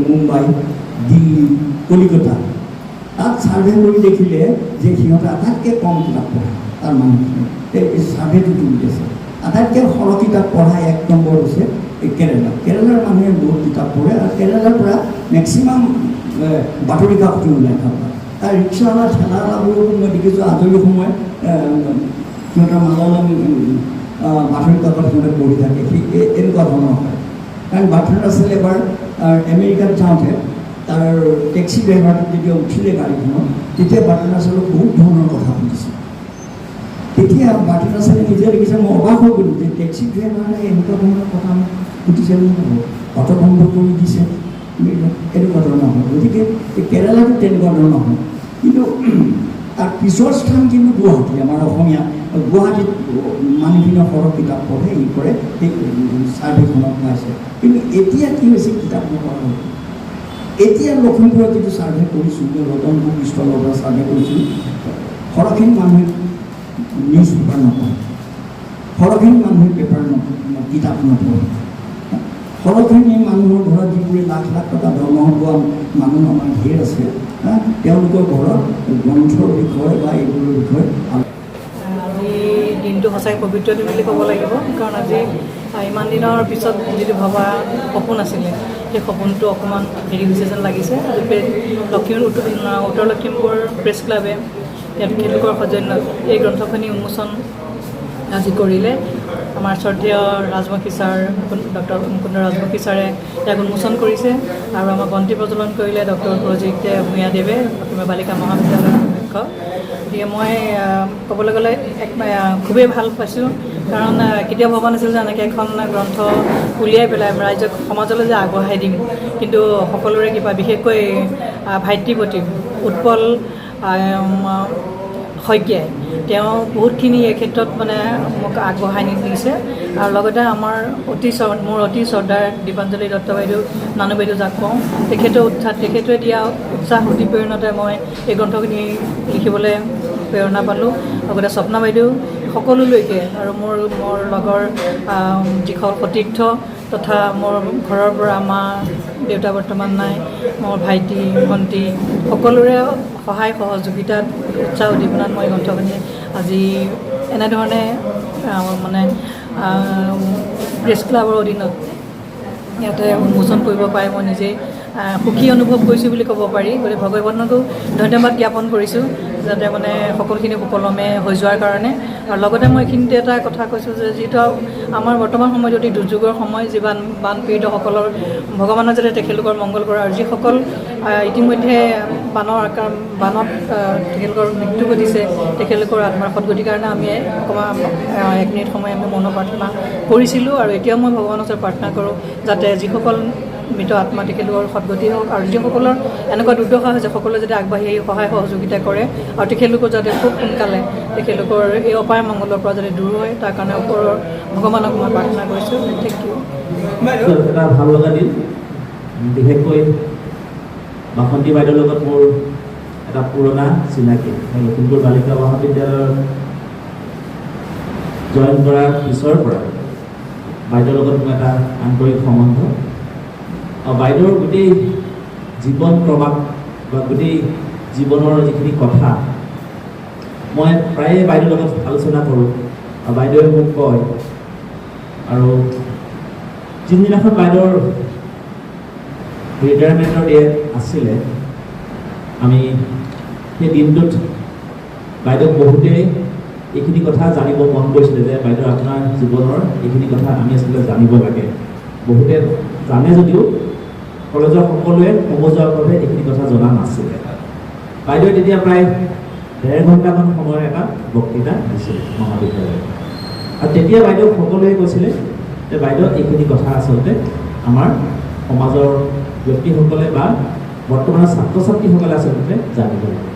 মুম্বাই, দিল্লী, কলিকতা তাত ছাৰ্ভে কৰি দেখিলে যে সিহঁতে আটাইতকৈ কম কিতাপ পঢ়ে তাৰ মানুহখিনি এই ছাৰ্ভেটো তুলিছে। আটাইতকৈ সৰহ কিতাপ পঢ়া 1 নম্বৰ হৈছে এই কেৰেলা। কেৰেলাৰ মানুহে বহুত কিতাপ পঢ়ে আৰু কেৰেলাৰ পৰা মেক্সিমাম বাতৰি কাকত ওলাই থাকে। তাৰ ৰিক্সাৱালা ঠেলাৱালাবোৰকো মই দেখিছোঁ আজৰি সময়ত সিহঁতৰ মালায়ালাম বাতৰি কাকত সিহঁতে পঢ়ি থাকে। এনেকুৱা ধৰণৰ হয়। কাৰণ বাৰ্টন ৰাছেল এবাৰ আমেৰিকাত যাওঁতে তাৰ টেক্সি ড্ৰাইভাৰটো যেতিয়া উঠিলে গাড়ীখনত তেতিয়া বাৰ্টন ৰাছেলক বহুত ধৰণৰ কথা সুধিছিল। তেতিয়া বাৰ্টন ৰাছেলে নিজে দেখিছে, মই অবাক হৈ গ'লোঁ যে টেক্সি ড্ৰাইভাৰে এনেকুৱা ধৰণৰ কথা সুধিছে অটো বন্ধ কৰি দিছে, এনেকুৱা ধৰণৰ হয়। গতিকে কেৰেলাটো তেনেকুৱা ধৰণৰ হয়। কিন্তু তাৰ পিছৰ স্থান কিন্তু গুৱাহাটী, আমাৰ অসমীয়া গুৱাহাটীত মানুহখিনিয়ে সৰহ কিতাপ পঢ়ে, ই কৰে, সেই ছাৰ্ভেখনত পাইছে। কিন্তু এতিয়া কি হৈছে, কিতাপ নপঢ়া হ'ল। এতিয়া লখিমপুৰত যিটো ছাৰ্ভে কৰিছোঁ, ৰতন বুক ষ্টলৰ পৰা ছাৰ্ভে কৰিছোঁ, সৰহখিনি মানুহে নিউজ পেপাৰ নপঢ়ে, সৰহখিনি মানুহে কিতাপ নপঢ়ে। সৰহখিনি মানুহৰ ঘৰত যিবোৰে লাখ লাখ টকা দৰমহা পোৱা মানুহ আমাৰ ঢেৰ আছে, তেওঁলোকৰ ঘৰত গ্ৰন্থৰ বিষয়ে বা এইবোৰৰ বিষয়ে আজি দিনটো সঁচাই পবিত্ৰ দিন বুলি ক'ব লাগিব। কাৰণ আজি ইমান দিনৰ পিছত যিটো ভবা সপোন আছিলে, সেই সপোনটো অকণমান হেৰি হৈছে যেন লাগিছে। উত্তৰ লখিমপুৰ প্ৰেছ ক্লাবে তেখেতলোকৰ সৌজন্যত এই গ্ৰন্থখনি উন্মোচন আজি কৰিলে। আমাৰ শ্ৰদ্ধেয় ৰাজবংশী ছাৰ ডক্টৰ মুকুন্দ ৰাজবংশী ছাৰে ইয়াক উন্মোচন কৰিছে আৰু আমাৰ বন্তি প্ৰজ্বলন কৰিলে ডক্টৰ সুৰজিৎ ভূঞাদেৱে, লখিমপুৰ বালিকা মহাবিদ্যালয়ৰ অধ্যক্ষ। গতিকে মই ক'বলৈ গ'লে খুবেই ভাল পাইছোঁ। কাৰণ কেতিয়াও ভবা নাছিলোঁ যে এনেকৈ এখন গ্ৰন্থ উলিয়াই পেলাই ৰাইজক সমাজলৈ যে আগবঢ়াই দিম। কিন্তু সকলোৰে কিবা, বিশেষকৈ ভাতৃপ্ৰতিম উৎপল শইকীয়াই তেওঁ বহুতখিনি এই ক্ষেত্ৰত মানে মোক আগবঢ়াই নিছে। আৰু লগতে আমাৰ মোৰ অতি শ্ৰদ্ধাৰ দীপাঞ্জলি দত্ত বাইদেউ, নানু বাইদেউ যাক কওঁ, তেখেতে দিয়া উৎসাহ অনুপ্ৰেৰণাতে মই এই গ্ৰন্থখিনি লিখিবলৈ প্ৰেৰণা পালোঁ। লগতে স্বপ্না বাইদেউ, সকলোলৈকে আৰু মোৰ লগৰ যিসকল সতীৰ্থ তথা মোৰ ঘৰৰ পৰা মা দেউতা বৰ্তমান নাই, মোৰ ভাইটি ভণ্টি, সকলোৰে সহায় সহযোগিতাত উৎসাহ উদ্দীপনাত মই গ্ৰন্থখিনি আজি এনেধৰণে মানে প্ৰেছ ক্লাবৰ অধীনত ইয়াতে উন্মোচন কৰিব পাৰে মই নিজেই সুখী অনুভৱ কৰিছোঁ বুলি ক'ব পাৰি। গতিকে ভগৱানকো ধন্যবাদ জ্ঞাপন কৰিছোঁ যাতে মানে সকলোখিনি সুকলমে হৈ যোৱাৰ কাৰণে। আৰু লগতে মই এইখিনিতে এটা কথা কৈছোঁ যে যিটো আমাৰ বৰ্তমান সময়ত অতি দুৰ্যোগৰ সময়, যিমান বানপীড়িতসকলৰ ভগৱানে যাতে তেখেতলোকৰ মংগল কৰে। আৰু যিসকল ইতিমধ্যে বানত তেখেতলোকৰ মৃত্যু ঘটিছে, তেখেতলোকৰ আত্মাৰ সদ্গতিৰ কাৰণে আমি অকণমান 1 মিনিট সময় আমি মনৰ প্ৰাৰ্থনা কৰিছিলোঁ। আৰু এতিয়াও মই ভগৱানৰ ওচৰত প্ৰাৰ্থনা কৰোঁ যাতে যিসকল মৃত আত্মা তেখেতলোকৰ সদ্গতি হওক, আৰু যিসকলৰ এনেকুৱা দুৰ্দশা হৈছে সকলোৱে যাতে আগবাঢ়ি আহি সহায় সহযোগিতা কৰে আৰু তেখেতলোকৰ যাতে খুব সোনকালে তেখেতলোকৰ এই অপায় মংগলৰ পৰা যাতে দূৰ হয়, তাৰ কাৰণে ওপৰৰ ভগৱানক মই প্ৰাৰ্থনা কৰিছোঁ। Thank you. এটা ভাল লগা দিন, বিশেষকৈ বাসন্তী বাইদেউৰ লগত মোৰ এটা পুৰণা চিনাকি। লখিমপুৰ বালিকা মহাবিদ্যালয়ৰ জইন কৰাৰ পিছৰ পৰা বাইদেউৰ লগত মোৰ এটা আন্তৰিক সম্বন্ধ। বাইদেউৰ গোটেই জীৱন প্ৰবাহ বা গোটেই জীৱনৰ যিখিনি কথা মই প্ৰায়ে বাইদেউৰ লগত আলোচনা কৰোঁ আৰু বাইদেৱে মোক কয়। আৰু যিদিনাখন বাইদেউৰ ৰিটায়াৰমেণ্টৰ ডে আছিলে, আমি সেই দিনটোত বাইদেউক বহুতেই এইখিনি কথা জানিব মন কৰিছিলে যে বাইদেউ আপোনাৰ জীৱনৰ এইখিনি কথা আমি আচলতে জানিব লাগে। বহুতে জানে যদিও কলেজৰ সকলোৱে ক'ব যোৱাৰ বাবে এইখিনি কথা জনা নাছিলে। বাইদেৱে তেতিয়া প্ৰায় 1.5 ঘণ্টামান সময় এটা বক্তৃতা দিছিলে মহাবিদ্যালয়ত। আৰু তেতিয়া বাইদেউ সকলোৱে কৈছিলে যে বাইদেউ এইখিনি কথা আচলতে আমাৰ সমাজৰ ব্যক্তিসকলে বা বৰ্তমানৰ ছাত্ৰ ছাত্ৰীসকলে আচলতে জানিব লাগে।